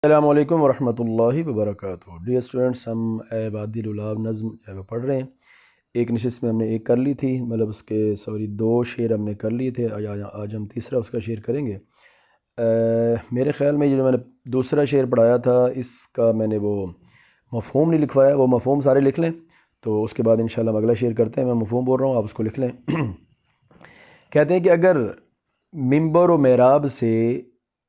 السلام علیکم ورحمۃ اللہ وبرکاتہ۔ ڈیئر اسٹوڈنٹس، ہم عبادی الولاب نظم پڑھ رہے ہیں۔ ایک نشست میں ہم نے ایک کر لی تھی، مطلب اس کے دو شعر ہم نے کر لیے تھے۔ آج ہم تیسرا اس کا شعر کریں گے۔ میرے خیال میں جو میں نے دوسرا شعر پڑھایا تھا، اس کا میں نے وہ مفہوم نہیں لکھوایا، وہ مفہوم سارے لکھ لیں تو اس کے بعد انشاءاللہ ہم اگلا شعر کرتے ہیں۔ میں مفہوم بول رہا ہوں، آپ اس کو لکھ لیں۔ کہتے ہیں کہ اگر منبر و محراب سے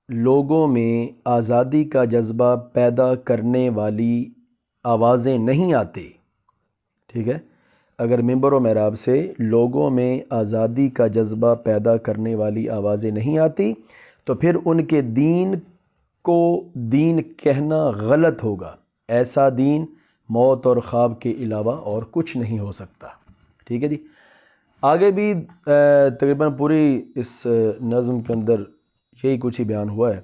لوگوں میں آزادی کا جذبہ پیدا کرنے والی آوازیں نہیں آتی، ٹھیک ہے، اگر منبر و محراب سے لوگوں میں آزادی کا جذبہ پیدا کرنے والی آوازیں نہیں آتی تو پھر ان کے دین کو دین کہنا غلط ہوگا۔ ایسا دین موت اور خواب کے علاوہ اور کچھ نہیں ہو سکتا۔ ٹھیک ہے جی، آگے بھی تقریباً پوری اس نظم کے اندر یہی کچھ ہی بیان ہوا ہے،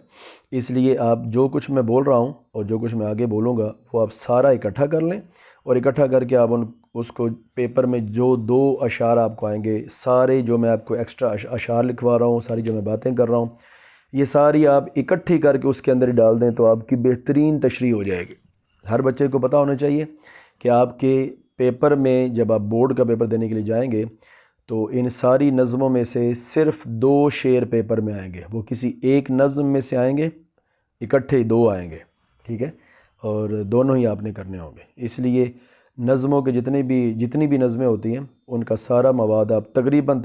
اس لیے آپ جو کچھ میں بول رہا ہوں اور جو کچھ میں آگے بولوں گا وہ آپ سارا اکٹھا کر لیں، اور اکٹھا کر کے آپ اس کو پیپر میں جو دو اشعار آپ کو آئیں گے، سارے جو میں آپ کو ایکسٹرا اشعار لکھوا رہا ہوں، ساری جو میں باتیں کر رہا ہوں، یہ ساری آپ اکٹھی کر کے اس کے اندر ڈال دیں تو آپ کی بہترین تشریح ہو جائے گی۔ ہر بچے کو پتہ ہونا چاہیے کہ آپ کے پیپر میں جب آپ بورڈ کا پیپر دینے کے لیے جائیں گے تو ان ساری نظموں میں سے صرف دو شعر پیپر میں آئیں گے، وہ کسی ایک نظم میں سے آئیں گے، اکٹھے دو آئیں گے، ٹھیک ہے، اور دونوں ہی آپ نے کرنے ہوں گے۔ اس لیے نظموں کے جتنی بھی نظمیں ہوتی ہیں ان کا سارا مواد آپ تقریباً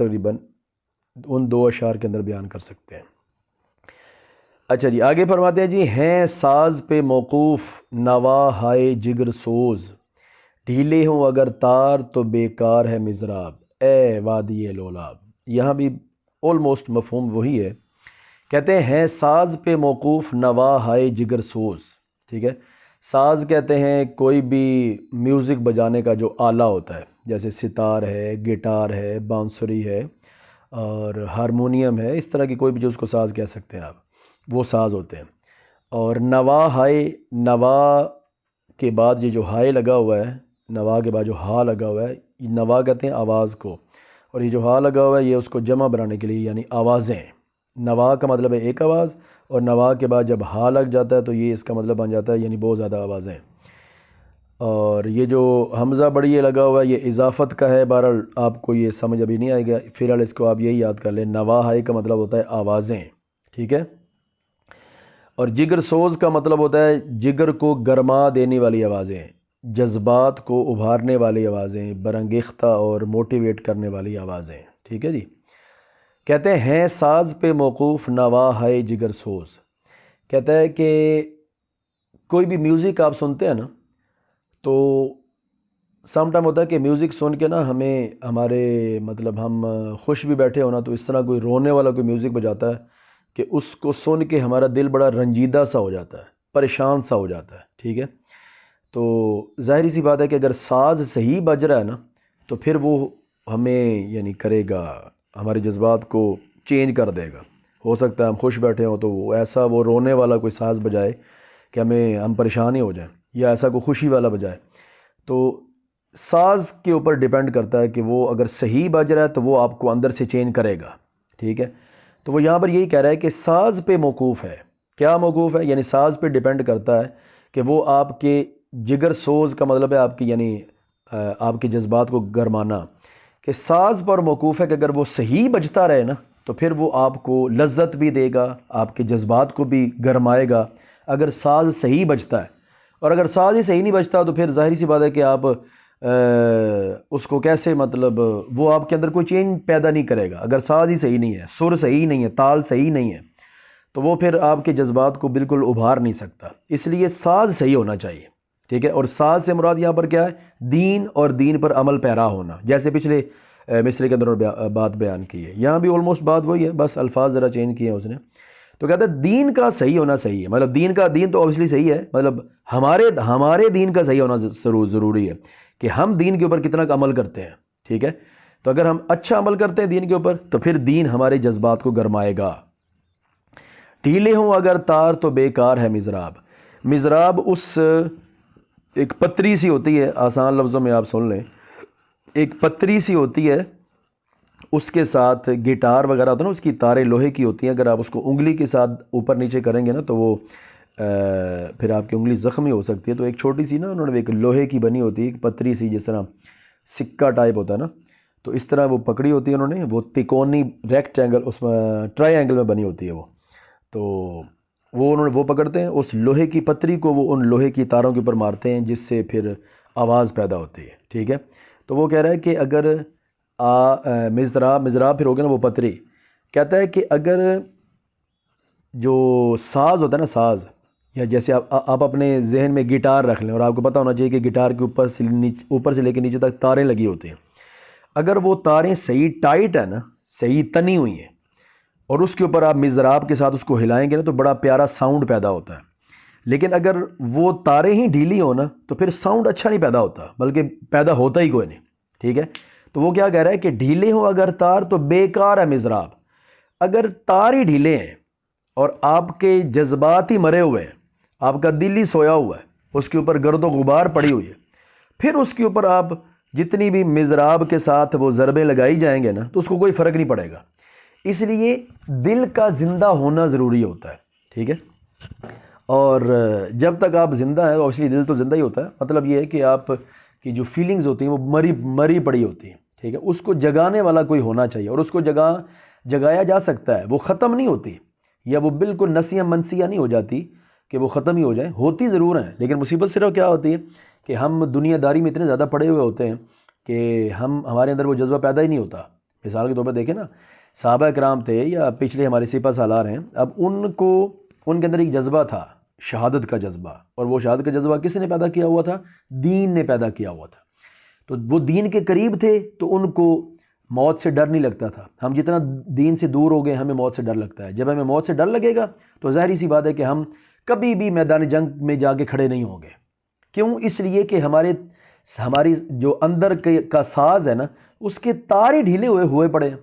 ان دو اشعار کے اندر بیان کر سکتے ہیں۔ اچھا جی، آگے فرماتے ہیں جی، ہیں ساز پہ موقوف نوا ہائے جگر سوز، ڈھیلے ہوں اگر تار تو بیکار ہے مضراب، اے وادی لولاب۔ یہاں بھی آلموسٹ مفہوم وہی ہے۔ کہتے ہیں ساز پہ موقوف نوا ہائے جگر سوز، ٹھیک ہے، ساز کہتے ہیں کوئی بھی میوزک بجانے کا جو آلہ ہوتا ہے، جیسے ستار ہے، گٹار ہے، بانسری ہے اور ہارمونیم ہے، اس طرح کی کوئی بھی جو اس کو ساز کہہ سکتے ہیں آپ، وہ ساز ہوتے ہیں۔ اور نوا ہائے، نوا کے بعد یہ جو ہائے لگا ہوا ہے، نوا کے بعد جو ہا لگا ہوا ہے، نوا کہتے ہیں آواز کو، اور یہ جو ہا لگا ہوا ہے یہ اس کو جمع بنانے کے لیے، یعنی آوازیں۔ نوا کا مطلب ہے ایک آواز، اور نوا کے بعد جب ہا لگ جاتا ہے تو یہ اس کا مطلب بن جاتا ہے یعنی بہت زیادہ آوازیں۔ اور یہ جو حمزہ بڑی یہ لگا ہوا ہے یہ اضافت کا ہے، بہرحال آپ کو یہ سمجھ ابھی نہیں آئے گا، فی الحال اس کو آپ یہی یاد کر لیں، نوا ہائے کا مطلب ہوتا ہے آوازیں، ٹھیک ہے۔ اور جگر سوز کا مطلب ہوتا ہے جگر کو گرما دینے والی آوازیں، جذبات کو ابھارنے والی آوازیں، برانگیختہ اور موٹیویٹ کرنے والی آوازیں، ٹھیک ہے جی۔ کہتے ہیں ساز پہ موقوف نوا ہے جگر سوز، کہتا ہے کہ کوئی بھی میوزک آپ سنتے ہیں نا تو سم ٹائم ہوتا ہے کہ میوزک سن کے نا ہمارے مطلب ہم خوش بھی بیٹھے ہونا تو اس طرح کوئی رونے والا کوئی میوزک بجاتا ہے کہ اس کو سن کے ہمارا دل بڑا رنجیدہ سا ہو جاتا ہے، پریشان سا ہو جاتا ہے، ٹھیک ہے۔ تو ظاہری سی بات ہے کہ اگر ساز صحیح بج رہا ہے نا تو پھر وہ ہمیں یعنی کرے گا، ہمارے جذبات کو چینج کر دے گا۔ ہو سکتا ہے ہم خوش بیٹھے ہوں تو وہ رونے والا کوئی ساز بجائے کہ ہم پریشان ہی ہو جائیں، یا ایسا کوئی خوشی والا بجائے۔ تو ساز کے اوپر ڈیپینڈ کرتا ہے کہ وہ اگر صحیح بج رہا ہے تو وہ آپ کو اندر سے چینج کرے گا، ٹھیک ہے۔ تو وہ یہاں پر یہی کہہ رہا ہے کہ ساز پہ موقوف ہے۔ کیا موقوف ہے؟ یعنی ساز پہ ڈیپینڈ کرتا ہے کہ وہ آپ کے جگر سوز کا مطلب ہے آپ کی یعنی آپ کے جذبات کو گرمانا، کہ ساز پر موقوف ہے کہ اگر وہ صحیح بجتا رہے نا تو پھر وہ آپ کو لذت بھی دے گا، آپ کے جذبات کو بھی گرمائے گا اگر ساز صحیح بجتا ہے۔ اور اگر ساز ہی صحیح نہیں بجتا تو پھر ظاہری سی بات ہے کہ آپ اس کو کیسے مطلب وہ آپ کے اندر کوئی چینج پیدا نہیں کرے گا۔ اگر ساز ہی صحیح نہیں ہے، سر صحیح نہیں ہے، تال صحیح نہیں ہے تو وہ پھر آپ کے جذبات کو بالکل ابھار نہیں سکتا۔ اس لیے ساز صحیح ہونا چاہیے، ٹھیک ہے۔ اور ساز سے مراد یہاں پر کیا ہے؟ دین اور دین پر عمل پیرا ہونا، جیسے پچھلے مصرے کے اندر بات بیان کی ہے، یہاں بھی آلموسٹ بات وہی ہے، بس الفاظ ذرا چینج کیے ہیں اس نے۔ تو کہتا ہے دین کا صحیح ہونا صحیح ہے، مطلب دین تو اوبیسلی صحیح ہے، مطلب ہمارے دین کا صحیح ہونا ضروری ہے کہ ہم دین کے اوپر کتنا عمل کرتے ہیں، ٹھیک ہے۔ تو اگر ہم اچھا عمل کرتے ہیں دین کے اوپر تو پھر دین ہمارے جذبات کو گرمائے گا۔ ڈھیلے ہوں اگر تار تو بیکار ہے مضراب۔ مضراب ایک پتری سی ہوتی ہے، آسان لفظوں میں آپ سن لیں، ایک پتری سی ہوتی ہے، اس کے ساتھ گٹار وغیرہ ہوتا ہے نا، اس کی تاریں لوہے کی ہوتی ہیں، اگر آپ اس کو انگلی کے ساتھ اوپر نیچے کریں گے نا تو وہ پھر آپ کی انگلی زخمی ہو سکتی ہے. تو ایک چھوٹی سی نا انہوں نے ایک لوہے کی بنی ہوتی ہے ایک پتری سی جس طرح سکہ ٹائپ ہوتا ہے نا, تو اس طرح وہ پکڑی ہوتی ہے انہوں نے, وہ تکونی ریکٹینگل اس میں ٹرائی اینگل میں بنی ہوتی ہے وہ, تو وہ انہوں نے وہ پکڑتے ہیں اس لوہے کی پتری کو, وہ ان لوہے کی تاروں کے اوپر مارتے ہیں جس سے پھر آواز پیدا ہوتی ہے. ٹھیک ہے, تو وہ کہہ رہا ہے کہ اگر مضراب پھر ہو گیا نا وہ پتری, کہتا ہے کہ اگر جو ساز ہوتا ہے نا ساز, یا جیسے آپ اپنے ذہن میں گٹار رکھ لیں اور آپ کو پتہ ہونا چاہیے کہ گٹار کے اوپر سے لے کے نیچے تک تاریں لگی ہوتی ہیں. اگر وہ تاریں صحیح ٹائٹ ہیں نا, صحیح تنی ہوئی ہیں, اور اس کے اوپر آپ مضراب کے ساتھ اس کو ہلائیں گے نا تو بڑا پیارا ساؤنڈ پیدا ہوتا ہے. لیکن اگر وہ تاریں ہی ڈھیلی ہوں نا تو پھر ساؤنڈ اچھا نہیں پیدا ہوتا, بلکہ پیدا ہوتا ہی کوئی نہیں. ٹھیک ہے, تو وہ کیا کہہ رہا ہے کہ ڈھیلے ہوں اگر تار تو بیکار ہے مضراب. اگر تار ہی ڈھیلے ہیں اور آپ کے جذبات ہی مرے ہوئے ہیں, آپ کا دل ہی سویا ہوا ہے, اس کے اوپر گرد و غبار پڑی ہوئی ہے, پھر اس کے اوپر آپ جتنی بھی مضراب کے ساتھ وہ ضربیں لگائی جائیں گے نا تو اس کو کوئی فرق نہیں پڑے گا. اس لیے دل کا زندہ ہونا ضروری ہوتا ہے. ٹھیک ہے, اور جب تک آپ زندہ ہیں اوبویسلی دل تو زندہ ہی ہوتا ہے. مطلب یہ ہے کہ آپ کی جو فیلنگز ہوتی ہیں وہ مری پڑی ہوتی ہیں. ٹھیک ہے, اس کو جگانے والا کوئی ہونا چاہیے, اور اس کو جگایا جا سکتا ہے. وہ ختم نہیں ہوتی, یا وہ بالکل نسیاں منسیاں نہیں ہو جاتی کہ وہ ختم ہی ہو جائیں, ہوتی ضرور ہیں. لیکن مصیبت صرف کیا ہوتی ہے کہ ہم دنیا داری میں اتنے زیادہ پڑے ہوئے ہوتے ہیں کہ ہمارے اندر وہ جذبہ پیدا ہی نہیں ہوتا. مثال کے طور پر دیکھیں نا, صحابہ کرام تھے یا پچھلے ہمارے سپہ سالار ہیں, اب ان کے اندر ایک جذبہ تھا, شہادت کا جذبہ, اور وہ شہادت کا جذبہ کس نے پیدا کیا ہوا تھا؟ دین نے پیدا کیا ہوا تھا. تو وہ دین کے قریب تھے تو ان کو موت سے ڈر نہیں لگتا تھا. ہم جتنا دین سے دور ہو گئے ہمیں موت سے ڈر لگتا ہے. جب ہمیں موت سے ڈر لگے گا تو ظاہری سی بات ہے کہ ہم کبھی بھی میدان جنگ میں جا کے کھڑے نہیں ہوں گے. کیوں؟ اس لیے کہ ہماری جو اندر کا ساز ہے نا, اس کے تار ہی ڈھیلے ہوئے پڑے ہیں.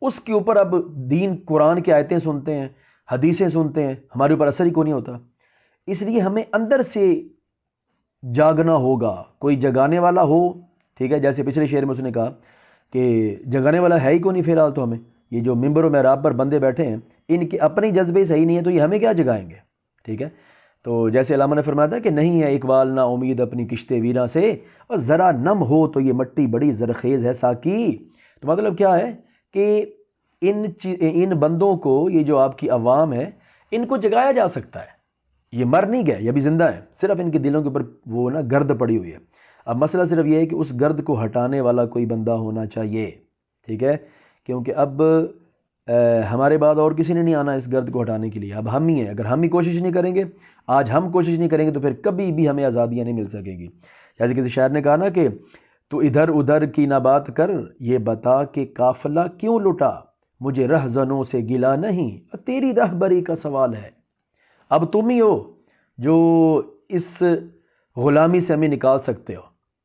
اس کے اوپر اب دین قرآن کی آیتیں سنتے ہیں, حدیثیں سنتے ہیں, ہمارے اوپر اثر ہی کو نہیں ہوتا. اس لیے ہمیں اندر سے جاگنا ہوگا, کوئی جگانے والا ہو. ٹھیک ہے, جیسے پچھلے شعر میں اس نے کہا کہ جگانے والا ہے ہی کو نہیں فی الحال. تو ہمیں یہ جو ممبر و محراب پر بندے بیٹھے ہیں ان کے اپنے جذبے صحیح نہیں ہے تو یہ ہمیں کیا جگائیں گے. ٹھیک ہے, تو جیسے علامہ نے فرمایا تھا کہ نہیں ہے اقبال نا امید اپنی کشتے ویراں سے, اور ذرا نم ہو تو یہ مٹی بڑی زرخیز ہے ساکی. تو مطلب کیا ہے کہ ان بندوں کو, یہ جو آپ کی عوام ہے, ان کو جگایا جا سکتا ہے. یہ مر نہیں گئے, یہ بھی زندہ ہیں, صرف ان کے دلوں کے اوپر وہ نا گرد پڑی ہوئی ہے. اب مسئلہ صرف یہ ہے کہ اس گرد کو ہٹانے والا کوئی بندہ ہونا چاہیے. ٹھیک ہے, کیونکہ اب ہمارے بعد اور کسی نے نہیں آنا اس گرد کو ہٹانے کے لیے. اب ہم ہی ہیں. اگر ہم ہی کوشش نہیں کریں گے, آج ہم کوشش نہیں کریں گے تو پھر کبھی بھی ہمیں آزادیاں نہیں مل سکیں گی. جیسے کسی شاعر نے کہا نا کہ تو ادھر ادھر کی نہ بات کر, یہ بتا کہ قافلہ کیوں لٹا, مجھے رہزنوں سے گلا نہیں, تیری رہبری کا سوال ہے. اب تم ہی ہو جو اس غلامی سے ہمیں نکال سکتے ہو.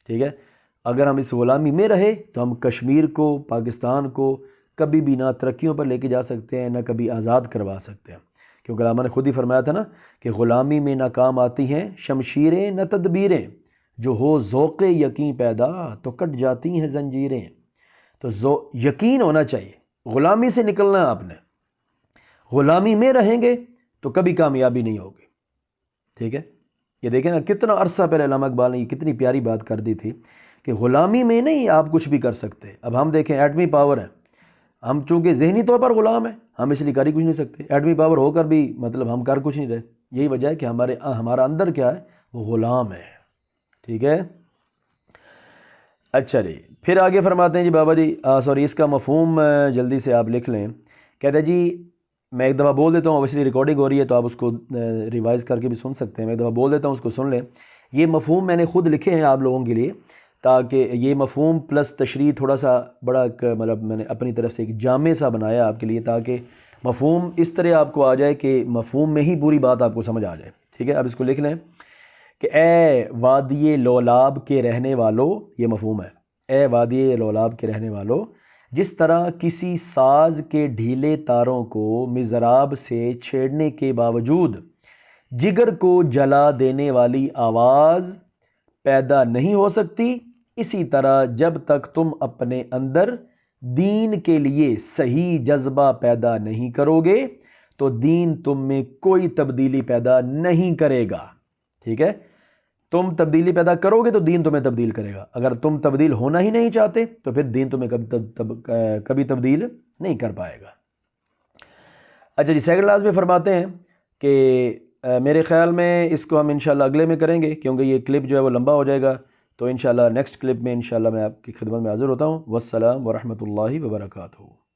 ٹھیک ہے, اگر ہم اس غلامی میں رہے تو ہم کشمیر کو, پاکستان کو کبھی بھی نہ ترقیوں پر لے کے جا سکتے ہیں, نہ کبھی آزاد کروا سکتے ہیں. کیونکہ علامہ نے خود ہی فرمایا تھا نا کہ غلامی میں نہ کام آتی ہیں شمشیریں نہ تدبیریں, جو ہو ذوق یقین پیدا تو کٹ جاتی ہیں زنجیریں. تو یقین ہونا چاہیے, غلامی سے نکلنا آپ نے. غلامی میں رہیں گے تو کبھی کامیابی نہیں ہوگی. ٹھیک ہے, یہ دیکھیں نا کتنا عرصہ پہلے علامہ اقبال نے یہ کتنی پیاری بات کر دی تھی کہ غلامی میں نہیں آپ کچھ بھی کر سکتے. اب ہم دیکھیں ایٹمی پاور ہے, ہم چونکہ ذہنی طور پر غلام ہیں, ہم اس لیے کر ہی کچھ نہیں سکتے. ایٹمی پاور ہو کر بھی مطلب ہم کر کچھ نہیں رہے. یہی وجہ ہے کہ ہمارا اندر کیا ہے, وہ غلام ہے. ٹھیک ہے, اچھا جی, پھر آگے فرماتے ہیں جی بابا جی, سوری اس کا مفہوم جلدی سے آپ لکھ لیں. کہتے ہیں جی, میں ایک دفعہ بول دیتا ہوں, اویسلی ریکارڈنگ ہو رہی ہے تو آپ اس کو ریوائز کر کے بھی سن سکتے ہیں. میں ایک دفعہ بول دیتا ہوں, اس کو سن لیں. یہ مفہوم میں نے خود لکھے ہیں آپ لوگوں کے لیے, تاکہ یہ مفہوم پلس تشریح تھوڑا سا بڑا مطلب میں نے اپنی طرف سے ایک جامع سا بنایا آپ کے لیے, تاکہ مفہوم اس طرح آپ کو آ جائے کہ مفہوم میں ہی پوری بات آپ کو سمجھ آ جائے. ٹھیک ہے, اب اس کو لکھ لیں کہ اے وادی لولاب کے رہنے والو, یہ مفہوم ہے, اے وادی لولاب کے رہنے والو, جس طرح کسی ساز کے ڈھیلے تاروں کو مضراب سے چھیڑنے کے باوجود جگر کو جلا دینے والی آواز پیدا نہیں ہو سکتی, اسی طرح جب تک تم اپنے اندر دین کے لیے صحیح جذبہ پیدا نہیں کرو گے تو دین تم میں کوئی تبدیلی پیدا نہیں کرے گا، ٹھیک ہے؟ تم تبدیلی پیدا کرو گے تو دین تمہیں تبدیل کرے گا، اگر تم تبدیل ہونا ہی نہیں چاہتے تو پھر دین تمہیں کبھی تبدیل نہیں کر پائے گا۔ اچھا جی، سیکنڈ لاسٹ میں فرماتے ہیں کہ میرے خیال میں اس کو ہم انشاءاللہ اگلے میں کریں گے، کیونکہ یہ کلپ جو ہے وہ لمبا ہو جائے گا، تو انشاءاللہ نیکسٹ کلپ میں انشاءاللہ میں آپ کی خدمت میں حاضر ہوتا ہوں۔ والسلام ورحمۃ اللہ وبرکاتہ۔